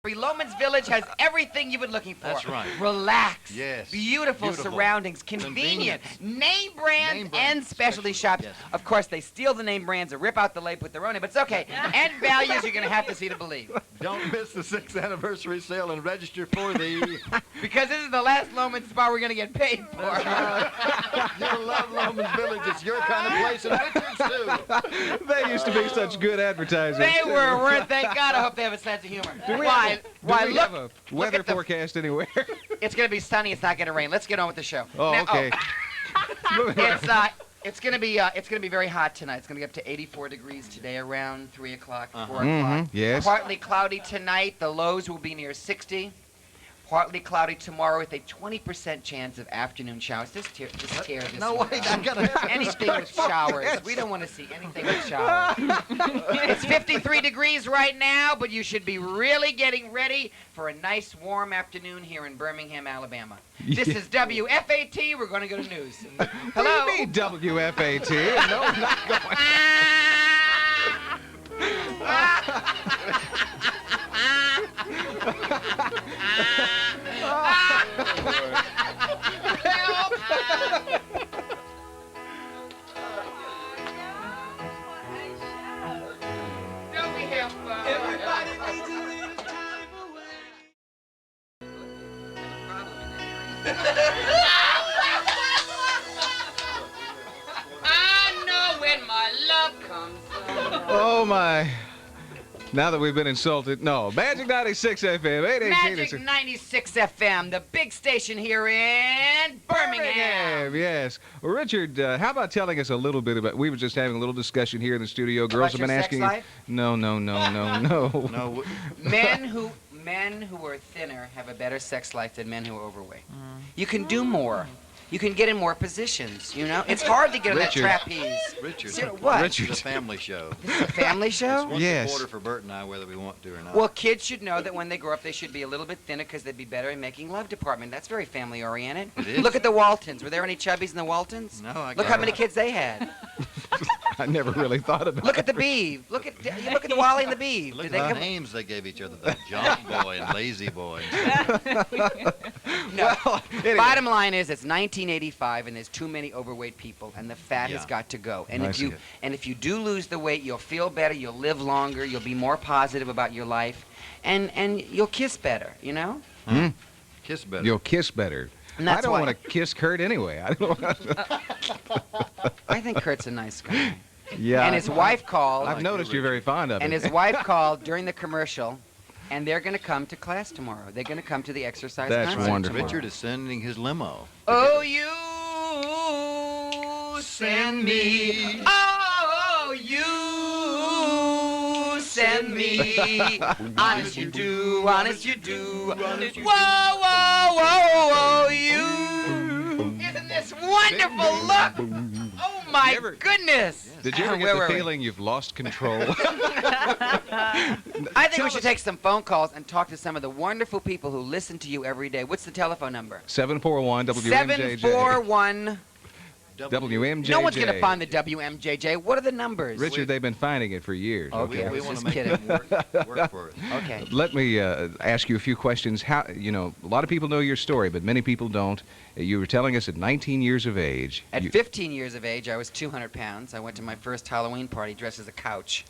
Loman's Village has everything you've been looking for. That's right. Relax. Yes. Beautiful surroundings. Convenient. Name brand and specialty shops. Yes. Of course, they steal the name brands or rip out the label, put their own in, but it's okay. And values you're going to have to see to believe. Don't miss the 6th anniversary sale and register for the... Because this is the last Loman Spa we're going to get paid for. You'll love Loman's Village. It's your kind of place, and Richard's too. They used to be such good advertisers. They weren't. Thank God. I hope they have a sense of humor. Do we have a weather forecast anywhere? It's going to be sunny. It's not going to rain. Let's get on with the show. Oh, now, okay. It's going to be very hot tonight. It's going to be up to 84 degrees today around 3 o'clock, 4 o'clock. Yes. Partly cloudy tonight. The lows will be near 60. Partly cloudy tomorrow with a 20% chance of afternoon showers. Just tear this No, one wait, out. I gotta Anything with showers. We don't want to see anything with showers. It's 53 degrees right now, but you should be really getting ready for a nice warm afternoon here in Birmingham, Alabama. This is WFAT. We're going to go to news. Hello? What do you mean WFAT? No, I'm not going. Don't we have fun? Everybody needs a little time away. I know when my love comes. Oh, my. Now that we've been insulted. No. Magic 96 FM. 818. Magic 96 FM, the big station here in Birmingham. Yes. Well, Richard, how about telling us a little bit about... We were just having a little discussion here in the studio. Girls About have been your asking... sex life? No. No, Men who are thinner have a better sex life than men who are overweight. You can do more. You can get in more positions, you know? It's hard to get on that Richard. trapeze. Richard. What? Richard. It's a family show. This is a family show? It's once Yes. a quarter for Burt and I, whether we want to or not. Well, kids should know that when they grow up, they should be a little bit thinner because they'd be better in making love department. That's very family-oriented. It is. Look at the Waltons. Were there any chubbies in the Waltons? No, I Look how many kids they had. I never really thought about Look at it. the Beeve. Look at Wally and the Beeve. Look Did at they the come? names they gave each other, the Junk Boy and Lazy Boy. No. Well, anyway. Bottom line is, it's 1985, and there's too many overweight people, and the fat has Yeah. got to go. And I if see you it. and if you do lose the weight, you'll feel better. You'll live longer. You'll be more positive about your life, and you'll kiss better. You know. Kiss better. You'll kiss better. And that's I don't why- want to kiss Kurt anyway. I don't I think Kurt's a nice guy. Yeah. And his wife called. I've noticed you're very fond of And it. his wife called during the commercial, and they're going to come to class tomorrow. They're going to come to the exercise That's concert wonderful. tomorrow. Richard is sending his limo. Oh, you send me. Oh, you send me. Honest you do, honest you do. Whoa, whoa, whoa, whoa, you. Isn't this wonderful? Look. Oh, my goodness. Did you ever get Where the were we? feeling you've lost control? I think we should take some phone calls and talk to some of the wonderful people who listen to you every day. What's the telephone number? 741 WMJJ. 741. WMJJ. No one's going to find the WMJJ. What are the numbers? Richard, they've been finding it for years. Okay. We I was want just to make kidding. them work for it. Okay. Let me ask you a few questions. How, a lot of people know your story, but many people don't. You were telling us at 19 years of age. At 15 years of age, I was 200 pounds. I went to my first Halloween party dressed as a couch.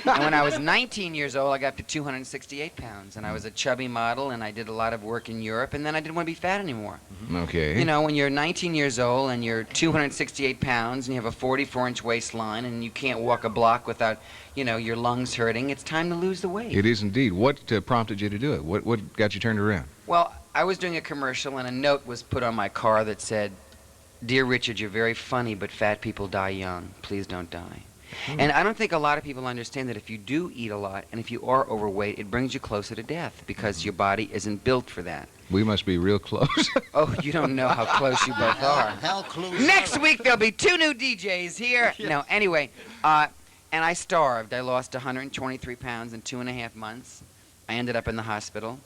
And when I was 19 years old, I got up to 268 pounds. And I was a chubby model, and I did a lot of work in Europe, and then I didn't want to be fat anymore. Okay. You know, when you're 19 years old and you're 268 pounds and you have a 44-inch waistline and you can't walk a block without, your lungs hurting, it's time to lose the weight. It is indeed. What prompted you to do it? What got you turned around? Well, I was doing a commercial and a note was put on my car that said, "Dear Richard, you're very funny, but fat people die young. Please don't die." And I don't think a lot of people understand that if you do eat a lot and if you are overweight, it brings you closer to death because your body isn't built for that. We must be real close. Oh, you don't know how close you both are. How close? Next week, there'll be 2 new DJs here. No, anyway, and I starved. I lost 123 pounds in 2.5 months. I ended up in the hospital.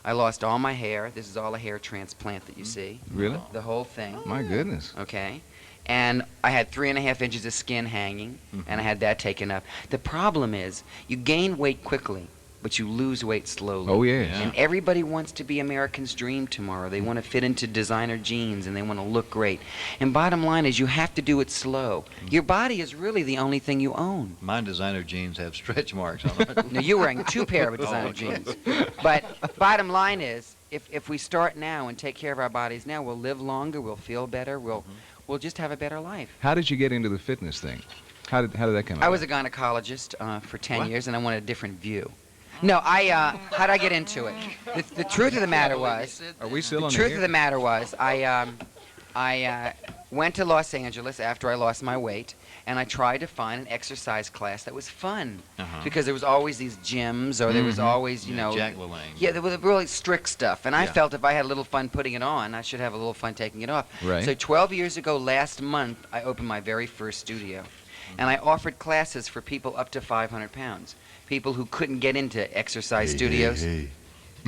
I lost all my hair. This is all a hair transplant that you see. Really? The whole thing. My goodness. Okay. And I had 3.5 inches of skin hanging, and I had that taken up. The problem is, you gain weight quickly, but you lose weight slowly. Oh, yes. Yeah. And everybody wants to be American's dream tomorrow. They want to fit into designer jeans, and they want to look great. And bottom line is you have to do it slow. Your body is really the only thing you own. My designer jeans have stretch marks on them. Now, you're wearing 2 pair of designer jeans. But bottom line is, if we start now and take care of our bodies now, we'll live longer, we'll feel better, we'll just have a better life. How did you get into the fitness thing? How did that come out? I was a gynecologist for 10 years, and I wanted a different view. No, how'd I get into it? The truth of the matter was, Are we still on the the truth air? of the matter was, I went to Los Angeles after I lost my weight, and I tried to find an exercise class that was fun. Because there was always these gyms, or there was always, you know... Jack LaLanne. Yeah, there was really strict stuff. And I Yeah. felt if I had a little fun putting it on, I should have a little fun taking it off. Right. So 12 years ago, last month, I opened my very first studio. And I offered classes for people up to 500 pounds. People who couldn't get into exercise studios.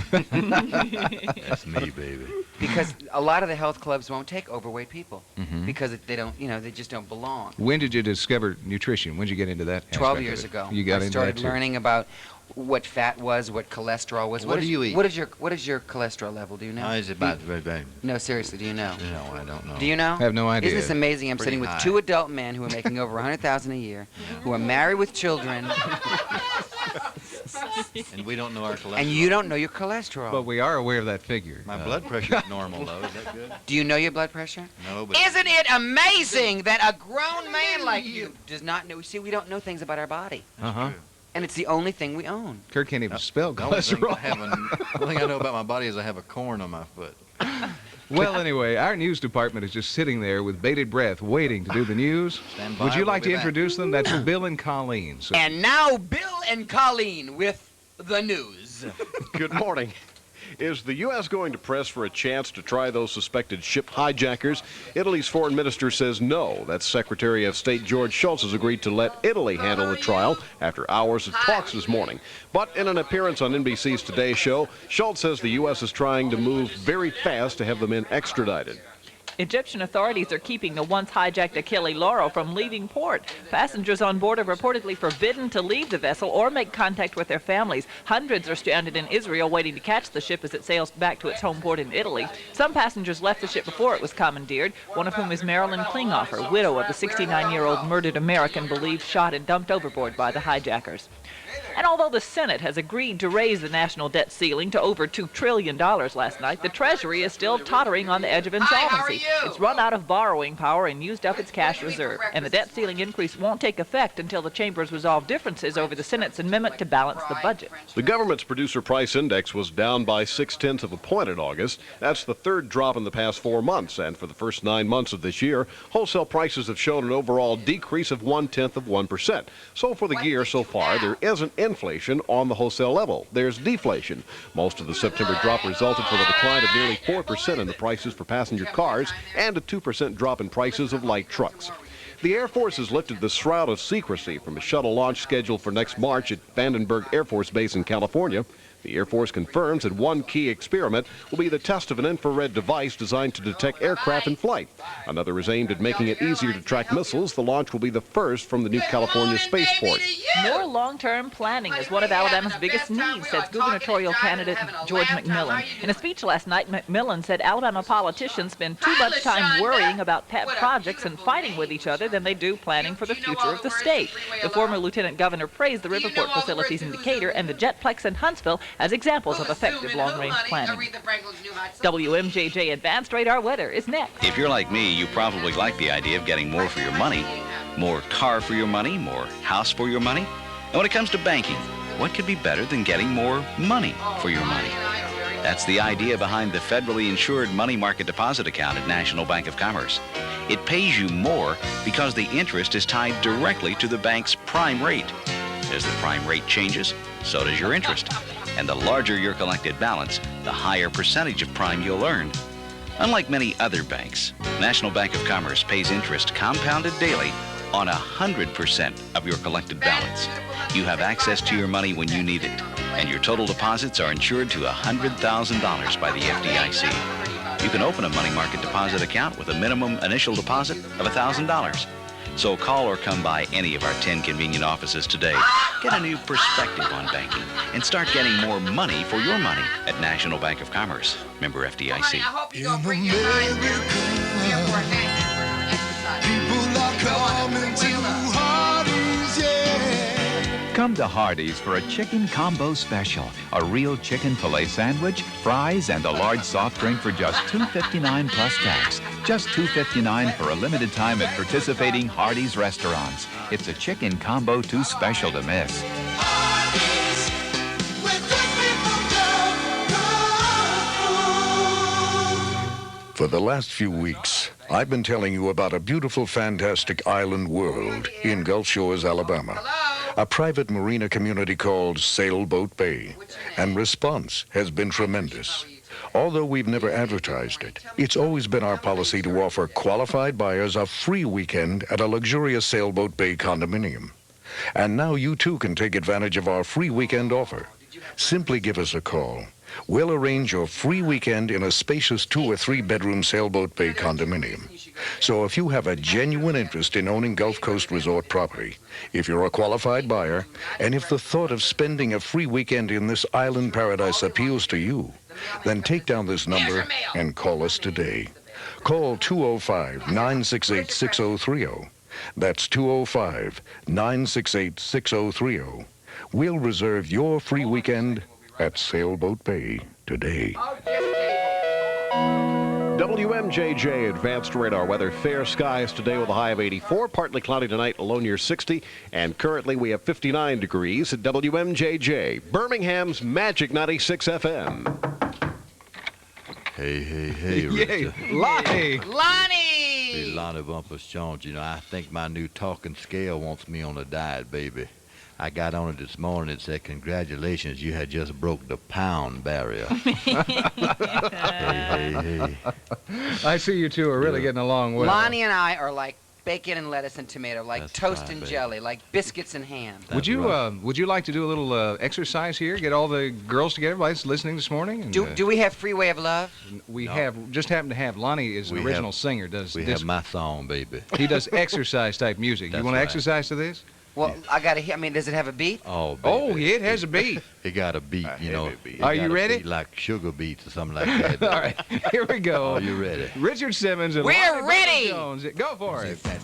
That's me, baby. Because a lot of the health clubs won't take overweight people. Mhm. Because they don't, you know, they just don't belong. When did you discover nutrition? When did you get into that? 12 aspect years of it? ago. You got I into started that too. learning about what fat was, what cholesterol was. What do you eat? What is your cholesterol level? Do you know? Is it about very bad? No, seriously, do you know? No, I don't know. Do you know? I have no idea. Isn't this amazing? I'm Pretty sitting with high. 2 adult men who are making over 100,000 a year, who are married with children, And we don't know our cholesterol. and you don't know your cholesterol. But we are aware of that figure. My blood pressure's normal, though. Is that good? Do you know your blood pressure? No, but... Isn't it amazing that a grown man like you does not know? See, we don't know things about our body, Uh-huh. and it's the only thing we own. Kurt can't even spell The only thing cholesterol. the only thing I know about my body is I have a corn on my foot. Well, anyway, our news department is just sitting there with bated breath, waiting to do the news. Stand by, Would you we'll like be to back. introduce them? That's Bill and Colleen. So And now, Bill and Colleen with the news. Good morning. Is the U.S. going to press for a chance to try those suspected ship hijackers? Italy's foreign minister says no. That's Secretary of State George Shultz has agreed to let Italy handle the trial after hours of talks this morning. But in an appearance on NBC's Today Show, Shultz says the U.S. is trying to move very fast to have the men extradited. Egyptian authorities are keeping the once hijacked Achille Lauro from leaving port. Passengers on board are reportedly forbidden to leave the vessel or make contact with their families. Hundreds are stranded in Israel waiting to catch the ship as it sails back to its home port in Italy. Some passengers left the ship before it was commandeered, one of whom is Marilyn Klinghoffer, widow of the 69-year-old murdered American believed shot and dumped overboard by the hijackers. And although the Senate has agreed to raise the national debt ceiling to over $2 trillion last night, the Treasury is still tottering on the edge of insolvency. It's run out of borrowing power and used up its cash reserve. And the debt ceiling increase won't take effect until the chambers resolve differences over the Senate's amendment to balance the budget. The government's producer price index was down by 0.6 of a point in August. That's the third drop in the past 4 months. And for the first 9 months of this year, wholesale prices have shown an overall decrease of 0.1%. So for the year so far, there isn't inflation on the wholesale level. There's deflation. Most of the September drop resulted from a decline of nearly 4% in the prices for passenger cars and a 2% drop in prices of light trucks. The Air Force has lifted the shroud of secrecy from a shuttle launch scheduled for next March at Vandenberg Air Force Base in California. The Air Force confirms that one key experiment will be the test of an infrared device designed to detect aircraft in flight. Another is aimed at making it easier to track missiles. The launch will be the first from the new California spaceport. More long-term planning is one of Alabama's biggest needs, says gubernatorial candidate George McMillan. In a speech last night, McMillan said Alabama politicians spend too much time worrying about pet projects and fighting with each other than they do planning for the future of the state. The former lieutenant governor praised the Riverport facilities in Decatur and the Jetplex in Huntsville as examples of effective long-range planning. WMJJ Advanced Radar Weather is next. If you're like me, you probably like the idea of getting more for your money. More car for your money, more house for your money. And when it comes to banking, what could be better than getting more money for your money? That's the idea behind the federally insured money market deposit account at National Bank of Commerce. It pays you more because the interest is tied directly to the bank's prime rate. As the prime rate changes, so does your interest. And the larger your collected balance, the higher percentage of prime you'll earn. Unlike many other banks, National Bank of Commerce pays interest compounded daily on 100% of your collected balance. You have access to your money when you need it, and your total deposits are insured to $100,000 by the FDIC. You can open a money market deposit account with a minimum initial deposit of $1,000. So call or come by any of our 10 convenient offices today. Get a new perspective on banking and start getting more money for your money at National Bank of Commerce. Member FDIC. hope you don't bring your mind here for a hangover exercise. People are coming to Hardee's, yeah. Come to Hardee's for a chicken combo special. A real chicken filet sandwich, fries, and a large soft drink for just $2.59 plus tax. Just $2.59 for a limited time at participating Hardee's restaurants. It's a chicken combo too special to miss. Hardee's, where good people go. For the last few weeks, I've been telling you about a beautiful, fantastic island world in Gulf Shores, Alabama. A private marina community called Sailboat Bay. And response has been tremendous. Although we've never advertised it, it's always been our policy to offer qualified buyers a free weekend at a luxurious Sailboat Bay condominium. And now you too can take advantage of our free weekend offer. Simply give us a call. We'll arrange your free weekend in a spacious 2 or 3 bedroom Sailboat Bay condominium. So if you have a genuine interest in owning Gulf Coast resort property, if you're a qualified buyer, and if the thought of spending a free weekend in this island paradise appeals to you, then take down this number and call us today. Call 205-968-6030. That's 205-968-6030. We'll reserve your free weekend at Sailboat Bay today. WMJJ Advanced Radar Weather. Fair skies today with a high of 84. Partly cloudy tonight, a low near 60. And currently we have 59 degrees at WMJJ. Birmingham's Magic 96 FM. Hey, Yay, Richard. Lonnie! Lonnie! Hey, Lonnie Bumpus Jones, you know, I think my new talking scale wants me on a diet, baby. I got on it this morning and said, congratulations, you had just broke the pound barrier. hey. I see you two are really getting along well. Lonnie and I are like bacon and lettuce and tomato, like That's toast right, and baby. jelly, like biscuits and ham. Would you like to do a little exercise here? Get all the girls together, everybody's listening this morning? And, Do we have Freeway of Love? we just happen to have Lonnie is an We original have- singer. We have my song, baby. He does exercise type music. You That's want to right. exercise to this? Well, I got to hear. I mean, does it have a beat? Oh, baby. Oh, yeah, it has a beat. It got a beat, you know. beat. It Are you got a ready? beat like sugar beets or something like that. All right, here we go. Are you ready? Richard Simmons and We're Lonnie ready. Jones. Go for it. Fat,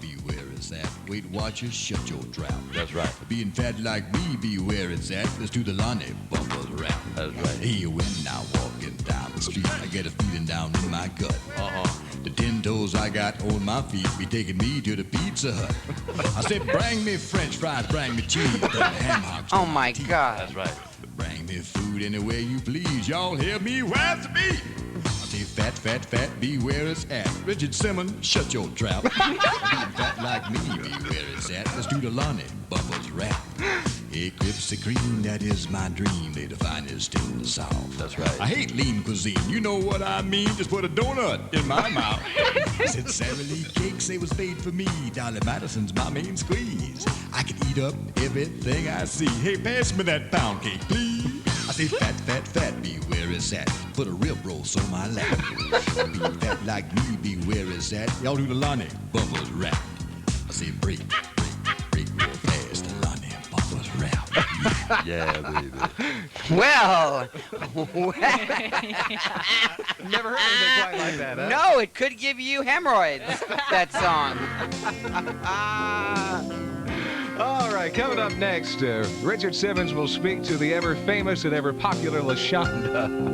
beware it's that. Weight Watchers, shut your trap. That's right. Being fat like me, beware it's that. Let's do the Lonnie Bumpers rap. That's right. Hey, when I walking down the street, I get a feeling down in my gut. The 10 toes I got on my feet be taking me to the Pizza Hut. I said, bring me French fries, bring me cheese, bring me ham hocks. Oh my God! That's right. Bring me food any way you please. Y'all hear me? Where's the beat? I say fat, beware it's at. Richard Simmons, shut your trap. Being fat like me, beware it's at. Let's do the Lonnie Bumpers rap. Eclipse cream, that is my dream. They the finest in the South. That's right. I hate lean cuisine. You know what I mean? Just put a donut in my mouth. Said Sara Lee cakes, they was made for me. Dolly Madison's my main squeeze. I can eat up everything I see. Hey, pass me that pound cake, please. I say fat, beware it's at. Put a rib roast on my lap. Being fat like me, beware it's at. Y'all do the Lonnie Bumpers rap. I say break real fast. The Lonnie Bumpers rap. Yeah, baby. Well, Never heard anything quite like that, huh? no, it could give you hemorrhoids. That song. All right, coming up next, Richard Simmons will speak to the ever famous and ever popular LaShonda.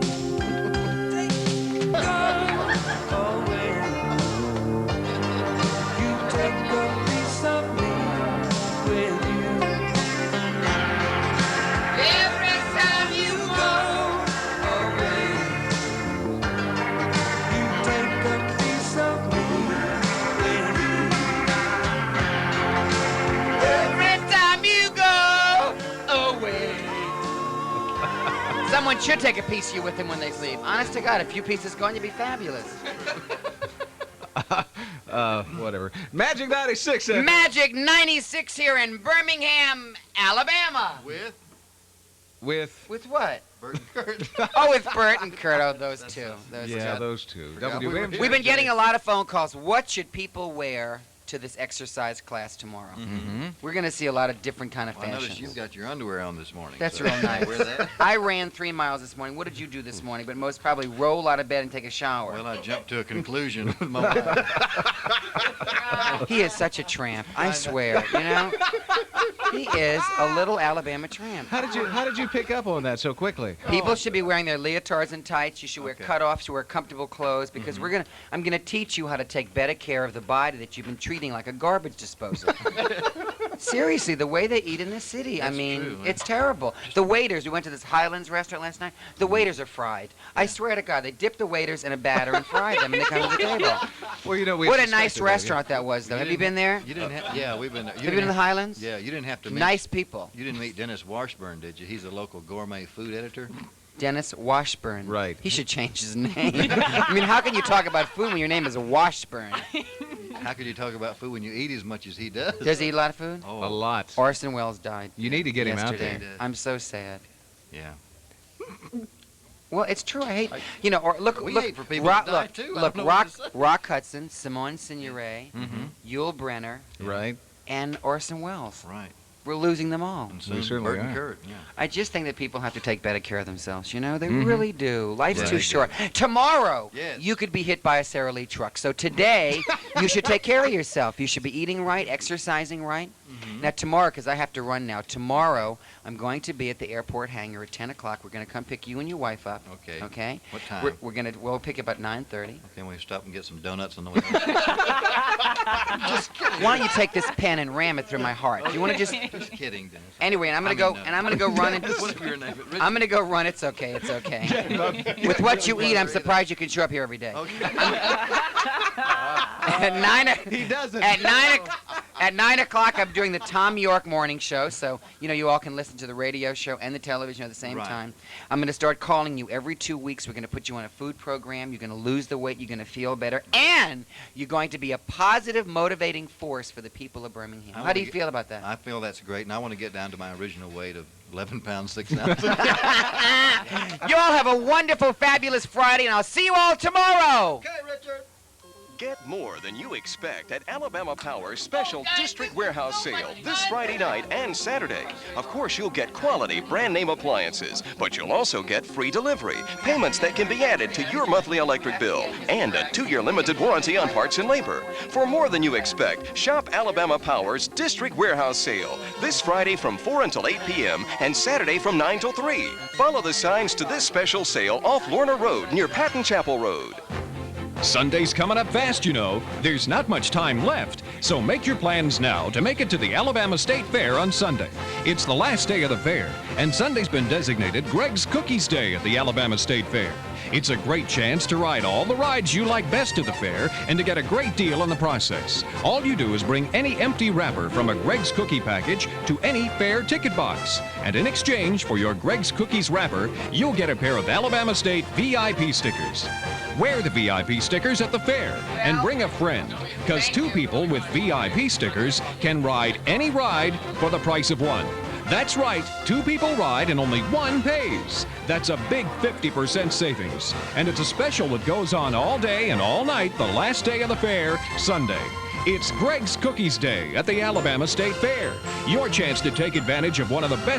Someone should take a piece of you with them when they leave. Honest to God, a few pieces gone, you'd be fabulous. Whatever. Magic 96. Magic 96 here in Birmingham, Alabama. With With what? Burt&Kurt. Oh, with Burt&Kurt. Oh, those two. those two. Forgot we were WMJJ. We've been getting a lot of phone calls. What should people wear to this exercise class tomorrow. Mm-hmm. We're going to see a lot of different kind of Well, I fashions. noticed you've got your underwear on this morning. That's so real nice. Wear that? I ran 3 miles this morning. What did you do this morning? But most probably roll out of bed and take a shower. Well, I jumped to a conclusion with my wife. He is such a tramp. I swear. You know, he is a little Alabama tramp. How did you pick up on that so quickly? People should be wearing their leotards and tights. You should wear Okay. cutoffs. You should wear comfortable clothes because I'm gonna teach you how to take better care of the body that you've been treating like a garbage disposal. Seriously, the way they eat in this city, That's I mean, true, it's terrible. The waiters, we went to this Highlands restaurant last night. The waiters are fried. I swear to God, they dip the waiters in a batter and fry them, and they come to the table. Well, you know, we What a suspected nice that, restaurant that was, though. Have you been there? You didn't have. Yeah, we've been there. Have you been in the Highlands? Yeah, you didn't have to meet. Nice people. You didn't meet Dennis Washburn, did you? He's a local gourmet food editor. Dennis Washburn. Right. He should change his name. I mean, how can you talk about food when your name is Washburn? How could you talk about food when you eat as much as he does? Does he eat a lot of food? Oh, A lot. Orson Welles died You need to get him out yesterday. there. I'm so sad. Yeah. Well, it's true. I hate, you know, or look, We look, hate for people Rock, to die, look, too. I look, don't know what Rock, to say. Rock Hudson, Simone Signoret, Mm-hmm. Yul Brynner, Right. and Orson Welles. Right. We're losing them all. And soon certainly Burt&Kurt, yeah. I just think that people have to take better care of themselves. You know, they really do. Life's Yeah, too they do. short. Tomorrow, Yes. you could be hit by a Sara Lee truck. So today, you should take care of yourself. You should be eating right, exercising right. Now tomorrow, because I have to run now, tomorrow I'm going to be at the airport hangar at 10 o'clock. We're going to come pick you and your wife up. Okay. Okay? What time? We'll pick up at 9:30. Okay, we stop and get some donuts on the way. Why don't you take this pen and ram it through my heart? Do you want to just... Just kidding, Dennis. Anyway, and I'm going to go, and I'm going to go run and... Whatever your name is. I'm going to go run. It's okay. It's okay. With what you eat, I'm surprised you can show up here every day. Okay. He doesn't. At 9 o'clock, I'm doing the Tom York morning show, so you all can listen to the radio show and the television at the same Right. time. I'm going to start calling you every 2 weeks. We're going to put you on a food program. You're going to lose the weight. You're going to feel better, and you're going to be a positive, motivating force for the people of Birmingham. How do you feel about that? I feel that's great, and I want to get down to my original weight of 11 pounds, 6 ounces. You all have a wonderful, fabulous Friday, and I'll see you all tomorrow. Get more than you expect at Alabama Power's special District Warehouse Sale this Friday night and Saturday. Of course, you'll get quality brand name appliances, but you'll also get free delivery, payments that can be added to your monthly electric bill, and a 2-year limited warranty on parts and labor. For more than you expect, shop Alabama Power's District Warehouse Sale this Friday from 4 until 8 p.m. and Saturday from 9 till 3. Follow the signs to this special sale off Lorna Road near Patton Chapel Road. Sunday's coming up fast, you know. There's not much time left, so make your plans now to make it to the Alabama State Fair on Sunday. It's the last day of the fair, and Sunday's been designated Greg's Cookies Day at the Alabama State Fair. It's a great chance to ride all the rides you like best at the fair and to get a great deal in the process. All you do is bring any empty wrapper from a Greg's Cookie package to any fair ticket box. And in exchange for your Greg's Cookies wrapper, you'll get a pair of Alabama State VIP stickers. Wear the VIP stickers at the fair and bring a friend, because 2 people with VIP stickers can ride any ride for the price of 1. That's right, 2 people ride and only 1 pays. That's a big 50% savings. And it's a special that goes on all day and all night the last day of the fair, Sunday. It's Greg's Cookies Day at the Alabama State Fair. Your chance to take advantage of one of the best